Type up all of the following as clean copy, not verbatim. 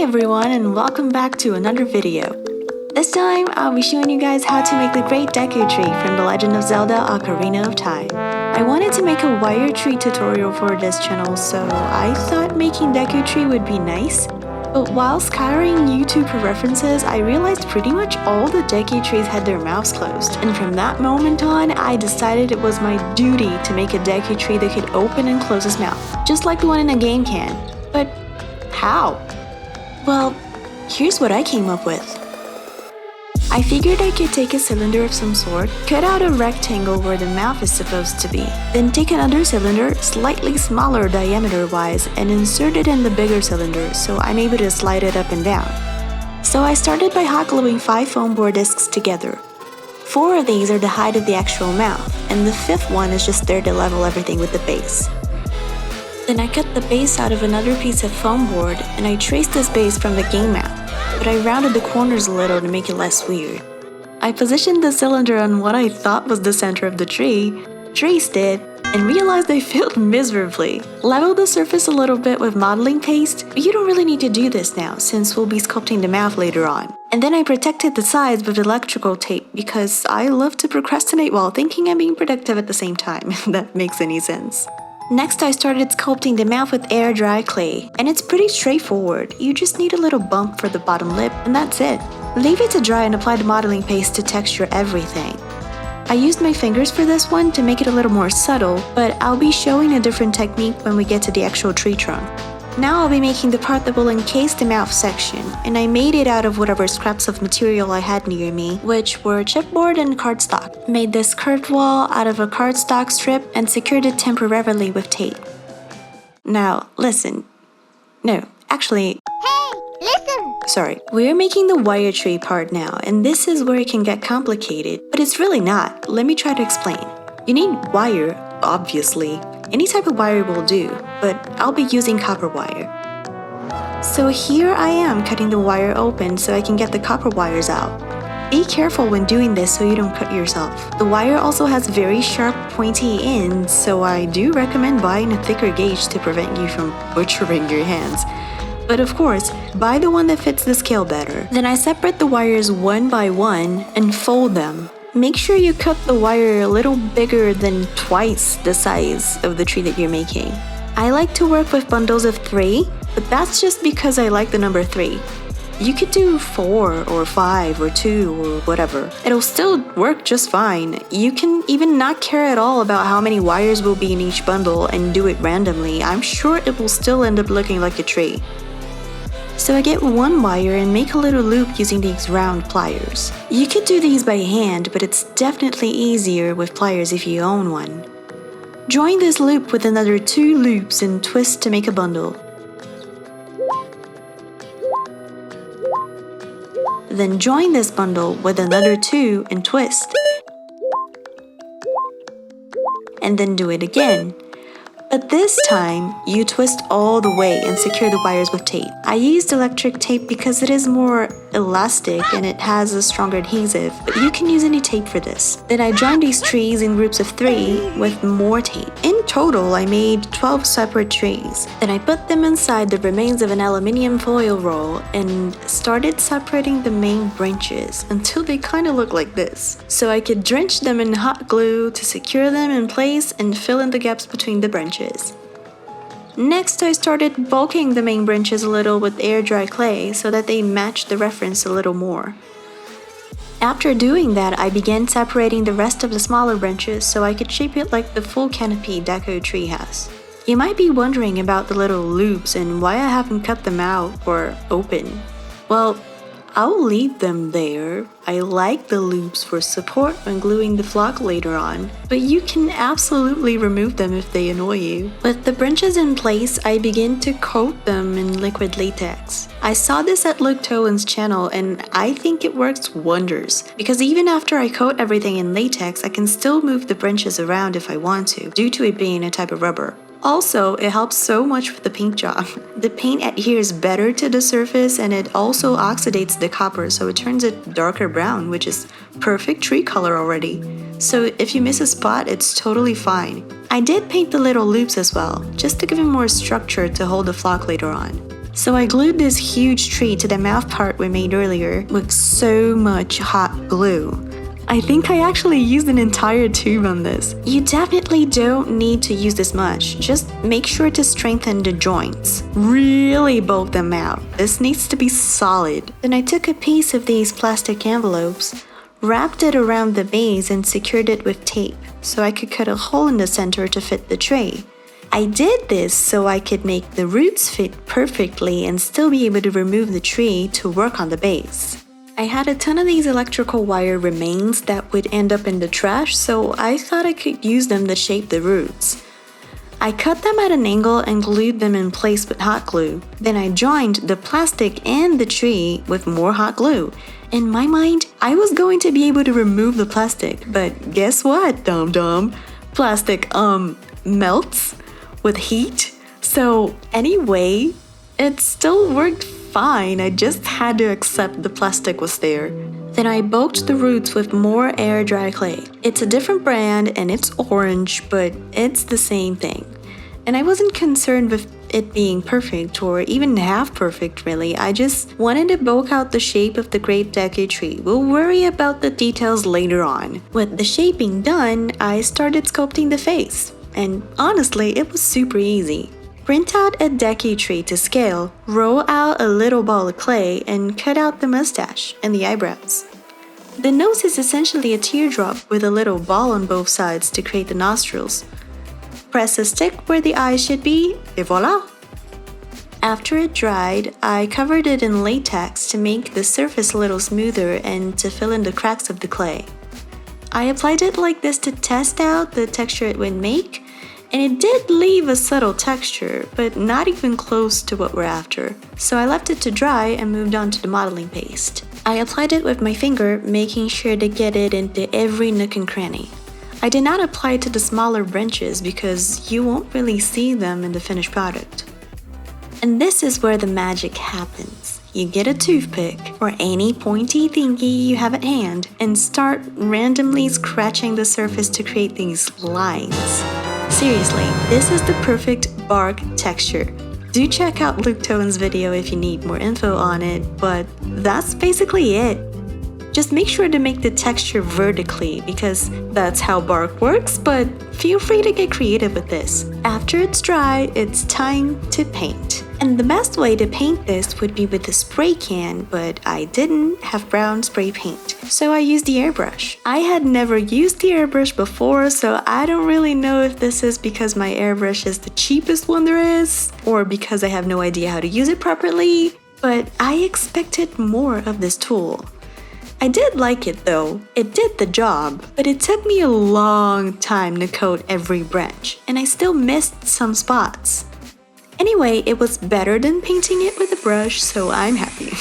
Hi everyone and welcome back to another video. This time I'll be showing you guys how to make the Great Deku Tree from The Legend of Zelda Ocarina of Time. I wanted to make a wire tree tutorial for this channel, so I thought making Deku Tree would be nice. But while scouring YouTube for references, I realized pretty much all the Deku trees had their mouths closed. And from that moment on, I decided it was my duty to make a Deku Tree that could open and close his mouth, just like the one in a game can. But how? Well, here's what I came up with. I figured I could take a cylinder of some sort, cut out a rectangle where the mouth is supposed to be, then take another cylinder, slightly smaller diameter-wise, and insert it in the bigger cylinder so I'm able to slide it up and down. So I started by hot gluing 5 foam board discs together. 4 of these are the height of the actual mouth, and the 5th one is just there to level everything with the base. Then I cut the base out of another piece of foam board, and I traced this base from the game map, but I rounded the corners a little to make it less weird. I positioned the cylinder on what I thought was the center of the tree, traced it, and realized I failed miserably. Leveled the surface a little bit with modeling paste, but you don't really need to do this now since we'll be sculpting the mouth later on. And then I protected the sides with electrical tape because I love to procrastinate while thinking I'm being productive at the same time, if that makes any sense. Next, I started sculpting the mouth with air dry clay, and it's pretty straightforward. You just need a little bump for the bottom lip, and that's it. Leave it to dry and apply the modeling paste to texture everything. I used my fingers for this one to make it a little more subtle, but I'll be showing a different technique when we get to the actual tree trunk. Now I'll be making the part that will encase the mouth section, and I made it out of whatever scraps of material I had near me, which were chipboard and cardstock. Made this curved wall out of a cardstock strip and secured it temporarily with tape. Now, listen. No, actually... Hey, listen! Sorry. We're making the wire tree part now, and this is where it can get complicated, but it's really not. Let me try to explain. You need wire, obviously. Any type of wire will do, but I'll be using copper wire. So here I am cutting the wire open so I can get the copper wires out. Be careful when doing this so you don't cut yourself. The wire also has very sharp, pointy ends, so I do recommend buying a thicker gauge to prevent you from butchering your hands. But of course, buy the one that fits the scale better. Then I separate the wires one by one and fold them. Make sure you cut the wire a little bigger than twice the size of the tree that you're making. I like to work with bundles of 3, but that's just because I like the number 3. You could do 4 or 5 or 2 or whatever. It'll still work just fine. You can even not care at all about how many wires will be in each bundle and do it randomly. I'm sure it will still end up looking like a tree. So I get one wire and make a little loop using these round pliers. You could do these by hand, but it's definitely easier with pliers if you own one. Join this loop with another 2 loops and twist to make a bundle. Then join this bundle with another 2 and twist. And then do it again. But this time, you twist all the way and secure the wires with tape. I used electric tape because it is more elastic and it has a stronger adhesive, but you can use any tape for this. Then I joined these trees in groups of 3 with more tape. In total, I made 12 separate trees. Then I put them inside the remains of an aluminium foil roll and started separating the main branches until they kind of look like this. So I could drench them in hot glue to secure them in place and fill in the gaps between the branches. Next, I started bulking the main branches a little with air dry clay so that they matched the reference a little more. After doing that, I began separating the rest of the smaller branches so I could shape it like the full canopy Deku Tree has. You might be wondering about the little loops and why I haven't cut them out or open. Well, I'll leave them there. I like the loops for support when gluing the flock later on, but you can absolutely remove them if they annoy you. With the branches in place, I begin to coat them in liquid latex. I saw this at Luke Towan's channel and I think it works wonders, because even after I coat everything in latex, I can still move the branches around if I want to, due to it being a type of rubber. Also, it helps so much with the paint job. The paint adheres better to the surface and it also oxidates the copper so it turns it darker brown, which is perfect tree color already. So if you miss a spot, it's totally fine. I did paint the little loops as well, just to give it more structure to hold the flock later on. So I glued this huge tree to the mouth part we made earlier with so much hot glue. I think I actually used an entire tube on this. You definitely don't need to use this much, just make sure to strengthen the joints. Really bulk them out, this needs to be solid. Then I took a piece of these plastic envelopes, wrapped it around the base and secured it with tape, so I could cut a hole in the center to fit the tray. I did this so I could make the roots fit perfectly and still be able to remove the tree to work on the base. I had a ton of these electrical wire remains that would end up in the trash, so I thought I could use them to shape the roots. I cut them at an angle and glued them in place with hot glue. Then I joined the plastic and the tree with more hot glue. In my mind, I was going to be able to remove the plastic, but guess what, dum-dum? Plastic, melts with heat. So anyway, it still worked fine, I just had to accept the plastic was there. Then I bulked the roots with more air dry clay. It's a different brand and it's orange, but it's the same thing. And I wasn't concerned with it being perfect or even half perfect really, I just wanted to bulk out the shape of the Great Deku Tree. We'll worry about the details later on. With the shaping done, I started sculpting the face. And honestly, it was super easy. Print out a Deku Tree to scale, roll out a little ball of clay, and cut out the mustache and the eyebrows. The nose is essentially a teardrop with a little ball on both sides to create the nostrils. Press a stick where the eyes should be, et voila! After it dried, I covered it in latex to make the surface a little smoother and to fill in the cracks of the clay. I applied it like this to test out the texture it would make, and it did leave a subtle texture, but not even close to what we're after. So I left it to dry and moved on to the modeling paste. I applied it with my finger, making sure to get it into every nook and cranny. I did not apply it to the smaller branches because you won't really see them in the finished product. And this is where the magic happens. You get a toothpick or any pointy thingy you have at hand and start randomly scratching the surface to create these lines. Seriously, this is the perfect bark texture. Do check out Luke Toan's video if you need more info on it, but that's basically it. Just make sure to make the texture vertically because that's how bark works, but feel free to get creative with this. After it's dry, it's time to paint. And the best way to paint this would be with a spray can, but I didn't have brown spray paint, so I used the airbrush. I had never used the airbrush before, so I don't really know if this is because my airbrush is the cheapest one there is, or because I have no idea how to use it properly, but I expected more of this tool. I did like it though, it did the job, but it took me a long time to coat every branch, and I still missed some spots. Anyway, it was better than painting it with a brush, so I'm happy.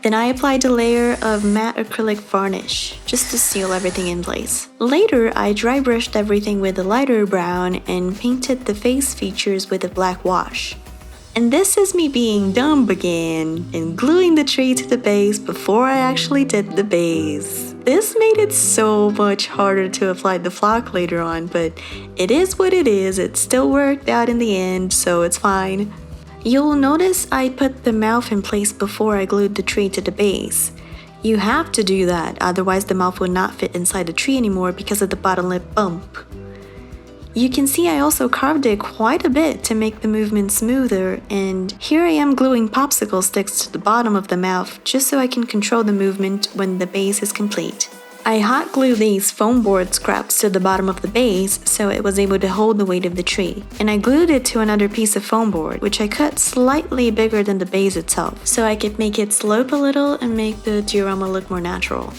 Then I applied a layer of matte acrylic varnish, just to seal everything in place. Later, I dry brushed everything with a lighter brown and painted the face features with a black wash. And this is me being dumb again and gluing the tree to the base before I actually did the base. This made it so much harder to apply the flock later on, but it is what it is. It still worked out in the end, so it's fine. You'll notice I put the mouth in place before I glued the tree to the base. You have to do that, otherwise the mouth will not fit inside the tree anymore because of the bottom lip bump. You can see I also carved it quite a bit to make the movement smoother, and here I am gluing popsicle sticks to the bottom of the mouth just so I can control the movement when the base is complete. I hot glued these foam board scraps to the bottom of the base so it was able to hold the weight of the tree, and I glued it to another piece of foam board which I cut slightly bigger than the base itself so I could make it slope a little and make the diorama look more natural.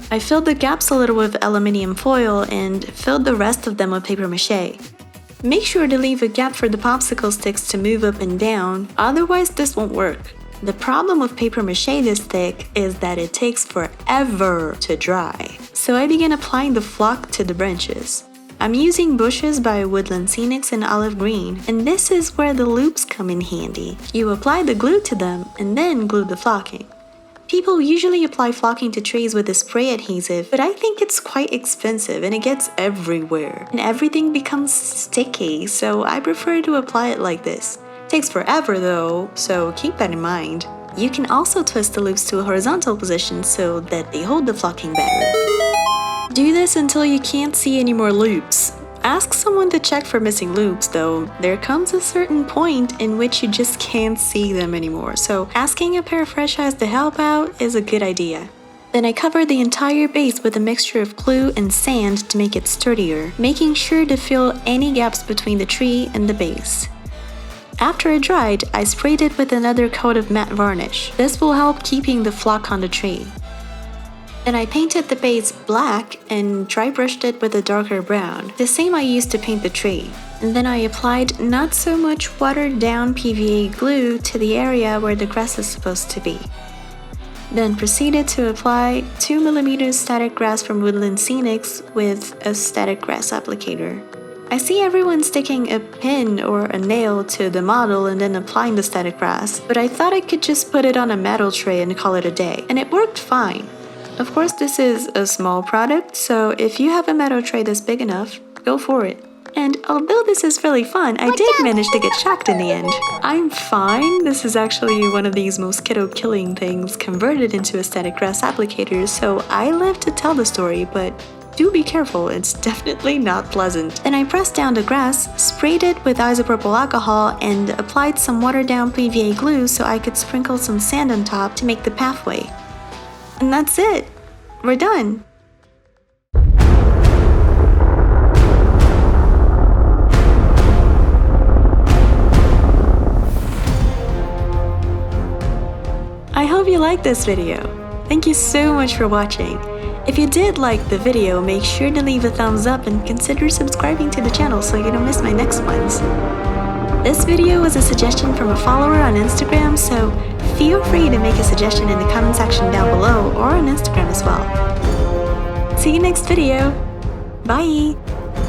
I filled the gaps a little with aluminium foil and filled the rest of them with paper mache. Make sure to leave a gap for the popsicle sticks to move up and down, otherwise this won't work. The problem with paper mache this thick is that it takes forever to dry. So I began applying the flock to the branches. I'm using bushes by Woodland Scenics in olive green, and this is where the loops come in handy. You apply the glue to them and then glue the flocking. People usually apply flocking to trees with a spray adhesive, but I think it's quite expensive and it gets everywhere. And everything becomes sticky, so I prefer to apply it like this. Takes forever though, so keep that in mind. You can also twist the loops to a horizontal position so that they hold the flocking better. Do this until you can't see any more loops. Ask someone to check for missing loops though. There comes a certain point in which you just can't see them anymore, so asking a pair of fresh eyes to help out is a good idea. Then I covered the entire base with a mixture of glue and sand to make it sturdier, making sure to fill any gaps between the tree and the base. After it dried, I sprayed it with another coat of matte varnish. This will help keeping the flock on the tree. Then I painted the base black and dry brushed it with a darker brown, the same I used to paint the tree. And then I applied not so much watered down PVA glue to the area where the grass is supposed to be. Then proceeded to apply 2mm static grass from Woodland Scenics with a static grass applicator. I see everyone sticking a pin or a nail to the model and then applying the static grass, but I thought I could just put it on a metal tray and call it a day, and it worked fine. Of course, this is a small product, so if you have a metal tray that's big enough, go for it. And although this is really fun, I did manage to get shocked in the end. I'm fine. This is actually one of these mosquito-killing things converted into a static grass applicator, so I live to tell the story, but do be careful, it's definitely not pleasant. Then I pressed down the grass, sprayed it with isopropyl alcohol, and applied some watered down PVA glue so I could sprinkle some sand on top to make the pathway. And that's it! We're done! I hope you liked this video. Thank you so much for watching. If you did like the video, make sure to leave a thumbs up and consider subscribing to the channel so you don't miss my next ones. This video was a suggestion from a follower on Instagram, so feel free to make a suggestion in the comment section down below or on Instagram as well. See you next video. Bye!